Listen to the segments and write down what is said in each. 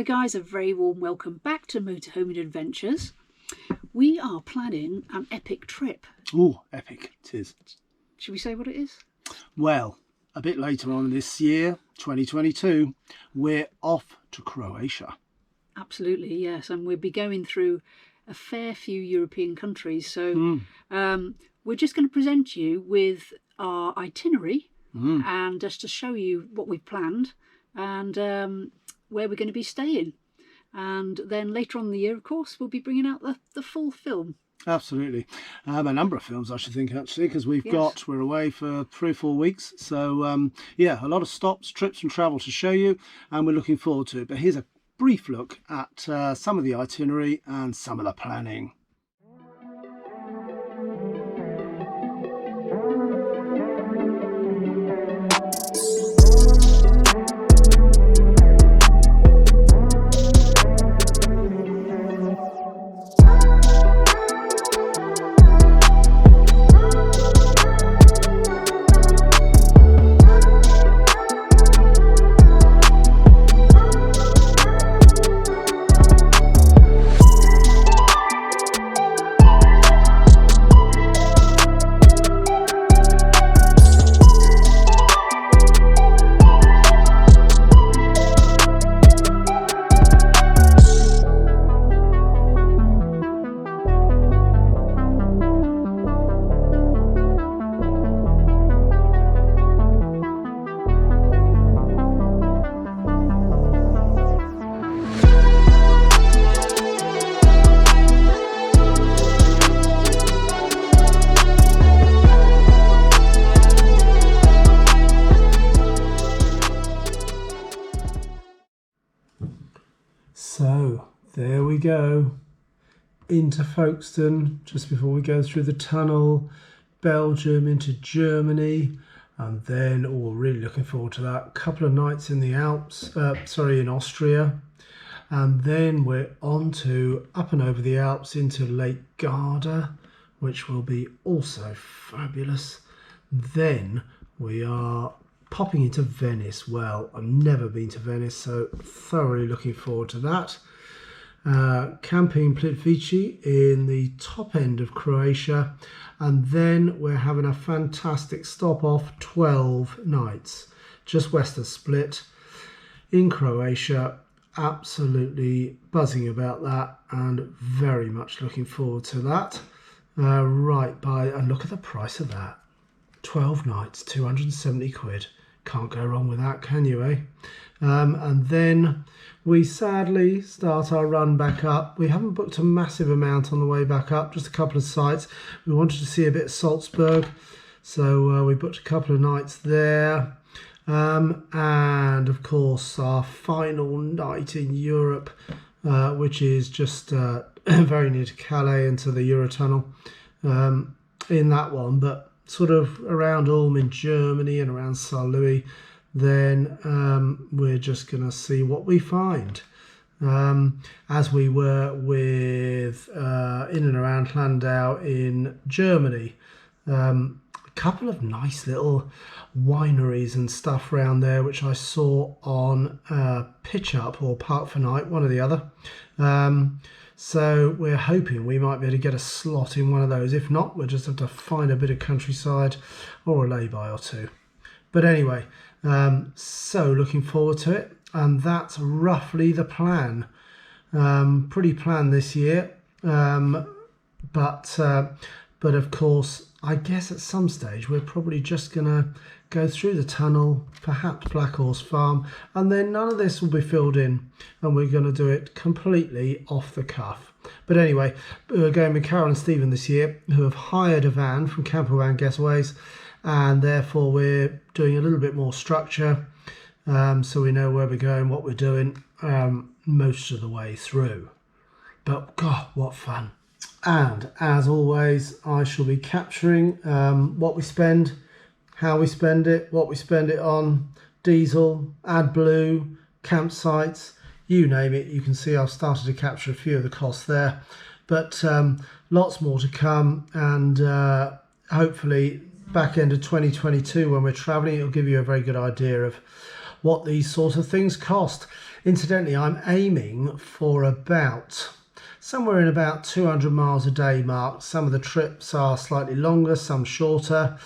Hi guys, a very warm welcome back to Motorhoming Adventures. We are planning an epic trip. Oh, epic it is. Should we say what it is? Well, a bit later on this year, 2022, we're off to Croatia. Absolutely, yes, and we'll be going through a fair few European countries. So we're just going to present you with our itinerary and just to show you what we've planned and where we're going to be staying. And then later on in the year, of course, we'll be bringing out the full film. Absolutely. A number of films, I should think, actually, because we're away for 3 or 4 weeks. So, yeah, a lot of stops, trips and travel to show you, and we're looking forward to it. But here's a brief look at some of the itinerary and some of the planning. So there we go, into Folkestone, just before we go through the tunnel, Belgium into Germany, and then, we're really looking forward to that, couple of nights in the Alps, in Austria, and then we're on to up and over the Alps into Lake Garda, which will be also fabulous. Then we are popping into Venice. Well, I've never been to Venice, so thoroughly looking forward to that. Camping Plitvice in the top end of Croatia, and then we're having a fantastic stop off, 12 nights just west of Split in Croatia. Absolutely buzzing about that and very much looking forward to that. And look at the price of that, 12 nights, 270 quid. Can't go wrong with that, can you, eh? And then we sadly start our run back up. We haven't booked a massive amount on the way back up, just a couple of sites. We wanted to see a bit of Salzburg, so we booked a couple of nights there. And of course, our final night in Europe, which is just very near to Calais and to the Eurotunnel in that one, but sort of around Ulm in Germany and around Saarlouis. Then we're just going to see what we find. As we were with in and around Landau in Germany. A couple of nice little wineries and stuff around there, which I saw on Pitch Up or Park for Night, one or the other. So we're hoping we might be able to get a slot in one of those. If not, we'll just have to find a bit of countryside or a lay-by or two. But anyway, so looking forward to it. And that's roughly the plan. Pretty planned this year. But of course, I guess at some stage we're probably just going to go through the tunnel, perhaps Black Horse Farm, and then none of this will be filled in, and we're going to do it completely off the cuff. But anyway, we're going with Carol and Stephen this year, who have hired a van from Campervan Getaways, and therefore we're doing a little bit more structure, so we know where we're going, what we're doing, most of the way through. But God, what fun. And as always, I shall be capturing what we spend, how we spend it, what we spend it on, diesel, AdBlue, campsites, you name it. You can see I've started to capture a few of the costs there, but lots more to come, and hopefully back end of 2022 when we're traveling, it'll give you a very good idea of what these sorts of things cost. Incidentally, I'm aiming for about somewhere in about 200 miles a day mark. Some of the trips are slightly longer, some shorter.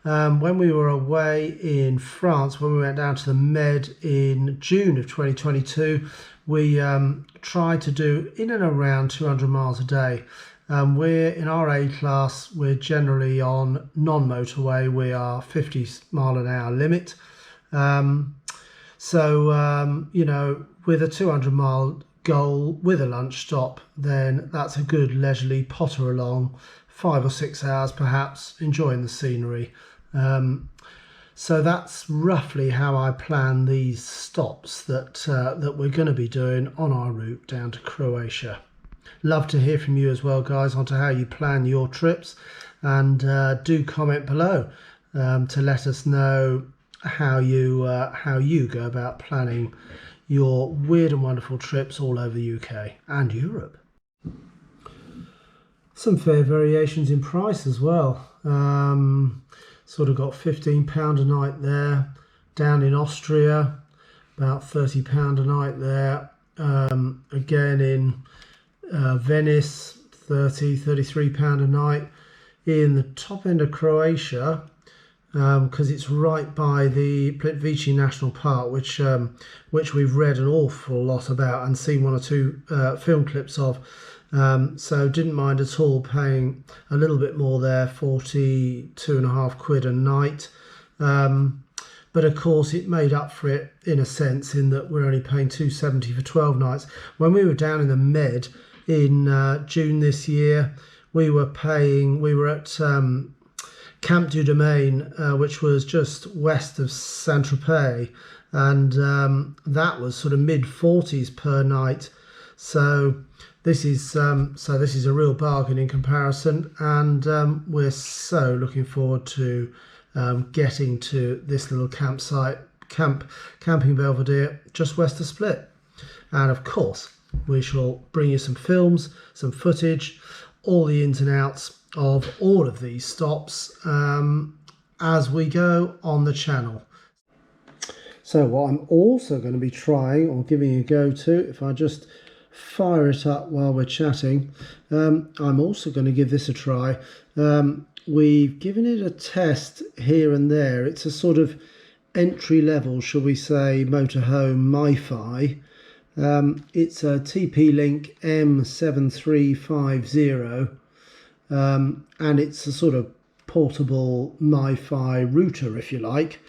When we were away in France, when we went down to the Med in June of 2022, we tried to do in and around 200 miles a day. We're in our A class, we're generally on non-motorway, we are 50 mile an hour limit. You know, with a 200 mile goal with a lunch stop, then that's a good leisurely potter along, 5 or 6 hours perhaps, enjoying the scenery. So that's roughly how I plan these stops that we're going to be doing on our route down to Croatia. Love to hear from you as well, guys, onto how you plan your trips, and do comment below to let us know how you go about planning your weird and wonderful trips all over the UK and Europe. Some fair variations in price as well. Sort of got £15 a night there. Down in Austria, about £30 a night there. Again in Venice, £33 a night. In the top end of Croatia, because it's right by the Plitvice National Park, which we've read an awful lot about and seen 1 or 2 film clips of. So didn't mind at all paying a little bit more there, 42.5 quid a night. But of course it made up for it in a sense, in that we're only paying £270 for 12 nights. When we were down in the Med in June this year, we were at Camp du Domaine, which was just west of Saint-Tropez, and that was sort of mid-40s per night. So this is a real bargain in comparison, and we're so looking forward to getting to this little campsite, Camping Belvedere, just west of Split. And of course, we shall bring you some films, some footage, all the ins and outs of all of these stops as we go on the channel. So what I'm also going to be trying, or giving a go to, if I just fire it up while we're chatting, I'm also going to give this a try. We've given it a test here and there. It's a sort of entry level, shall we say, motorhome MiFi. It's a TP Link M7350. And it's a sort of portable MiFi router, if you like.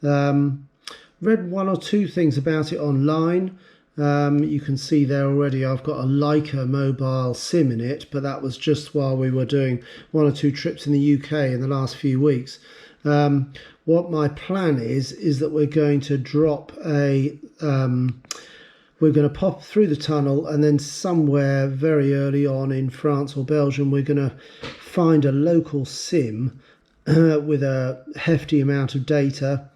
Read 1 or 2 things about it online. You can see there already I've got a Leica mobile SIM in it, but that was just while we were doing 1 or 2 trips in the UK in the last few weeks. What my plan is that we're going to drop we're going to pop through the tunnel, and then somewhere very early on in France or Belgium, we're going to find a local SIM with a hefty amount of data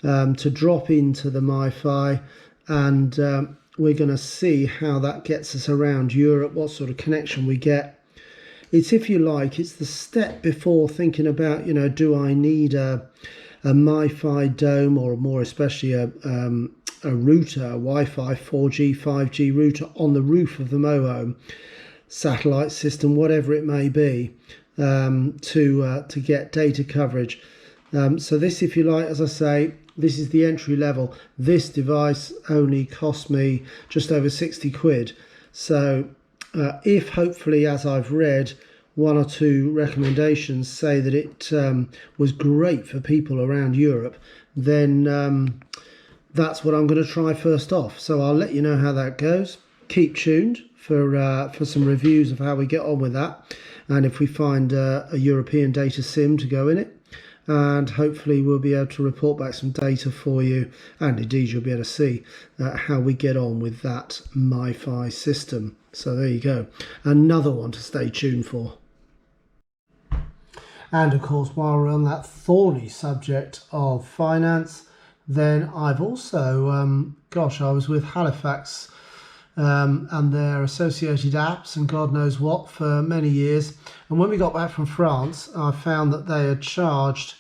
to drop into the MiFi, and we're going to see how that gets us around Europe, what sort of connection we get. It's, if you like, it's the step before thinking about, you know, do I need a MiFi dome, or more especially a router, a Wi-Fi 4G, 5G router on the roof of the motorhome, satellite system, whatever it may be, to get data coverage. So this, if you like, as I say, this is the entry level. This device only cost me just over 60 quid. So if hopefully, as I've read, 1 or 2 recommendations say that it was great for people around Europe, then that's what I'm going to try first off. So I'll let you know how that goes. Keep tuned for some reviews of how we get on with that, and if we find a European data SIM to go in it, and hopefully we'll be able to report back some data for you, and indeed you'll be able to see how we get on with that MiFi system. So there you go, another one to stay tuned for. And of course, while we're on that thorny subject of finance, then I've also, I was with Halifax and their associated apps and God knows what for many years. And when we got back from France, I found that they had charged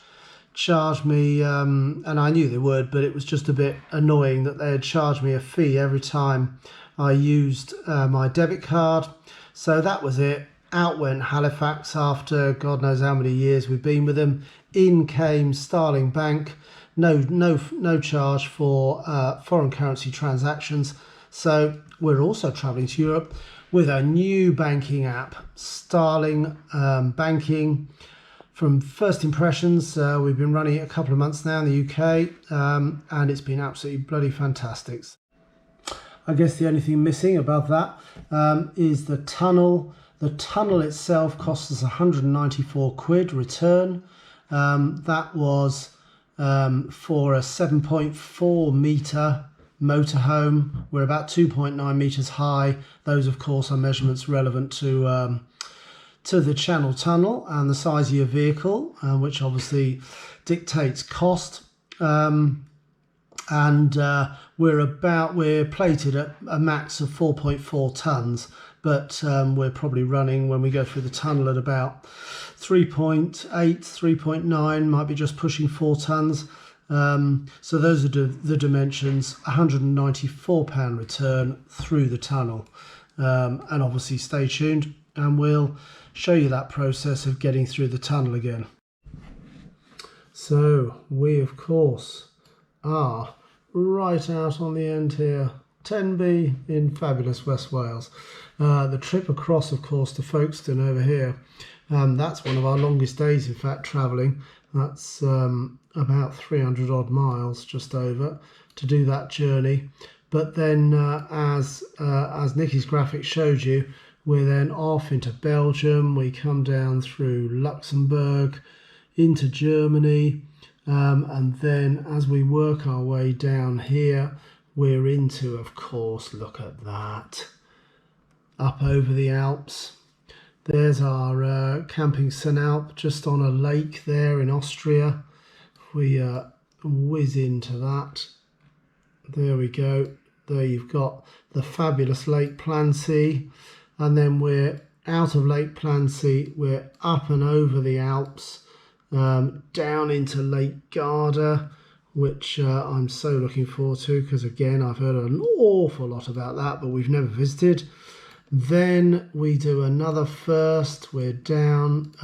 charged me, and I knew they would, but it was just a bit annoying that they had charged me a fee every time I used my debit card. So that was it. Out went Halifax after God knows how many years we've been with them. In came Starling Bank. No charge for foreign currency transactions. So we're also travelling to Europe with a new banking app, Starling Banking. From first impressions, we've been running it a couple of months now in the UK, and it's been absolutely bloody fantastic. I guess the only thing missing above that is the tunnel. The tunnel itself cost us 194 quid return. That was for a 7.4 metre motorhome. We're about 2.9 metres high. Those, of course, are measurements relevant to the Channel Tunnel and the size of your vehicle, which obviously dictates cost. We're plated at a max of 4.4 tonnes, but we're probably running when we go through the tunnel at about 3.8, 3.9, might be just pushing 4 tonnes. So those are the dimensions. £194 return through the tunnel, and obviously stay tuned and we'll show you that process of getting through the tunnel again. So we of course are right out on the end here, Tenby in fabulous West Wales. The trip across, of course, to Folkestone over here, that's one of our longest days, in fact, travelling. That's about 300 odd miles, just over, to do that journey. But then as Nikki's graphic showed you, we're then off into Belgium. We come down through Luxembourg into Germany, and then as we work our way down here, we're into, of course, look at that, up over the Alps. There's our camping Sennalpe, just on a lake there in Austria. We whiz into that. There we go. There you've got the fabulous Lake Plansee. And then we're out of Lake Plansee, we're up and over the Alps, down into Lake Garda, which I'm so looking forward to, because again, I've heard an awful lot about that, but we've never visited. Then we do another first, we're down,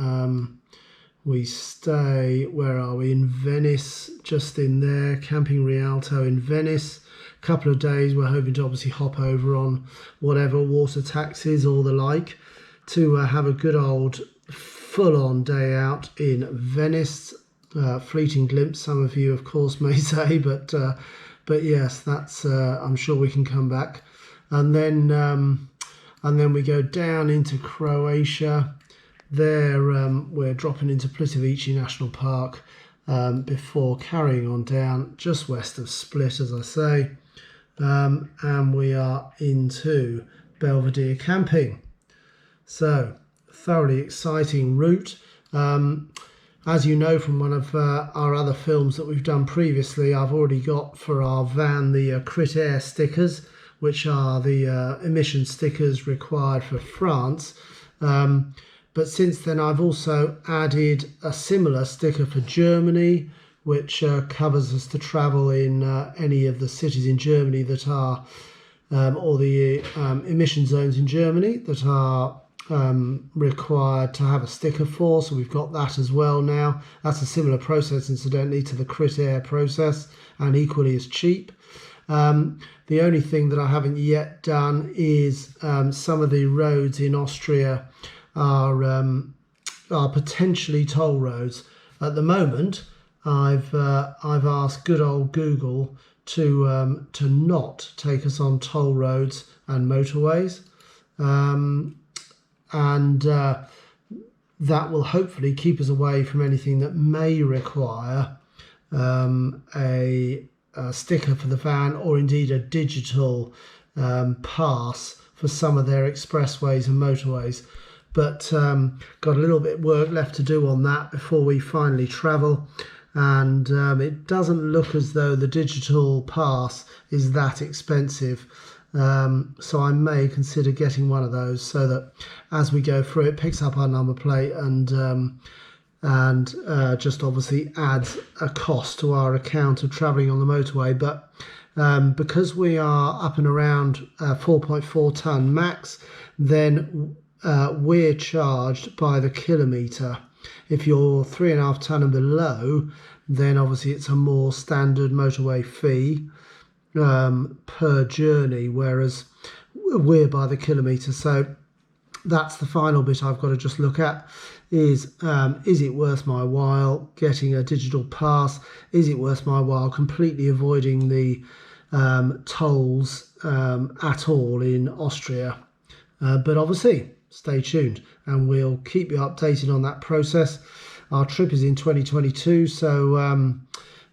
we stay, where are we, in Venice, just in there, Camping Rialto in Venice. Couple of days. We're hoping to obviously hop over on whatever water taxis or the like to have a good old full-on day out in Venice. Fleeting glimpse, some of you of course may say, but yes, that's I'm sure we can come back. And then we go down into Croatia. There we're dropping into Plitvice National Park before carrying on down just west of Split, as I say. And we are into Belvedere camping. So, thoroughly exciting route. As you know from one of our other films that we've done previously, I've already got for our van the Crit Air stickers, which are the emission stickers required for France. But since then I've also added a similar sticker for Germany, which covers us to travel in any of the cities in Germany that are, or the emission zones in Germany that are required to have a sticker for. So we've got that as well now. That's a similar process, incidentally, to the Crit Air process, and equally as cheap. The only thing that I haven't yet done is some of the roads in Austria are potentially toll roads. At the moment, I've asked good old Google to not take us on toll roads and motorways, and that will hopefully keep us away from anything that may require a sticker for the van, or indeed a digital pass for some of their expressways and motorways. But got a little bit of work left to do on that before we finally travel. And it doesn't look as though the digital pass is that expensive. So I may consider getting one of those, so that as we go through, it picks up our number plate and and just obviously adds a cost to our account of travelling on the motorway. But because we are up and around 4.4 tonne max, then we're charged by the kilometre. If you're 3.5 tonne and below, then obviously it's a more standard motorway fee per journey, whereas we're by the kilometre. So that's the final bit I've got to just look at is it worth my while getting a digital pass? Is it worth my while completely avoiding the tolls at all in Austria? But obviously, stay tuned and we'll keep you updated on that process. Our trip is in 2022, so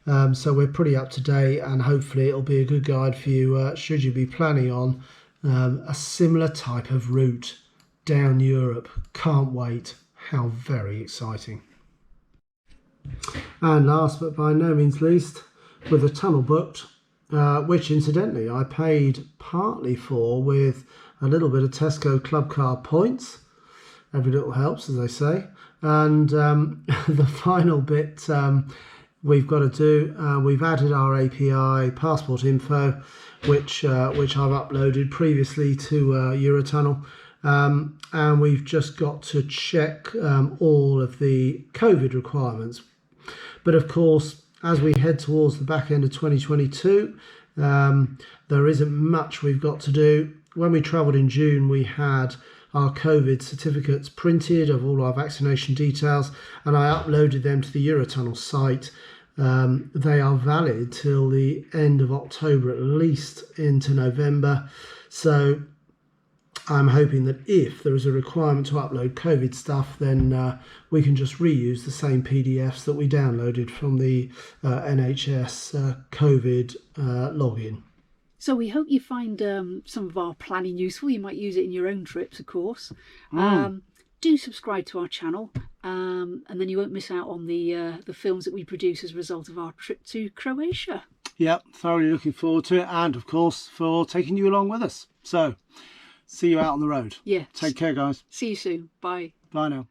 we're pretty up to date, and hopefully it'll be a good guide for you should you be planning on a similar type of route down Europe. Can't wait. How very exciting. And last but by no means least, with a tunnel booked, which incidentally I paid partly for with a little bit of Tesco Club Card points. Every little helps, as they say. And the final bit we've got to do, we've added our API passport info, which I've uploaded previously to Eurotunnel. And we've just got to check all of the COVID requirements. But of course, as we head towards the back end of 2022, there isn't much we've got to do. When we travelled in June, we had our COVID certificates printed of all our vaccination details, and I uploaded them to the Eurotunnel site. They are valid till the end of October, at least into November. So I'm hoping that if there is a requirement to upload COVID stuff, then we can just reuse the same PDFs that we downloaded from the NHS COVID login. So we hope you find some of our planning useful. You might use it in your own trips, of course. Do subscribe to our channel, and then you won't miss out on the films that we produce as a result of our trip to Croatia. Yep, thoroughly looking forward to it, and of course for taking you along with us. So, see you out on the road. Yeah. Take care, guys. See you soon. Bye. Bye now.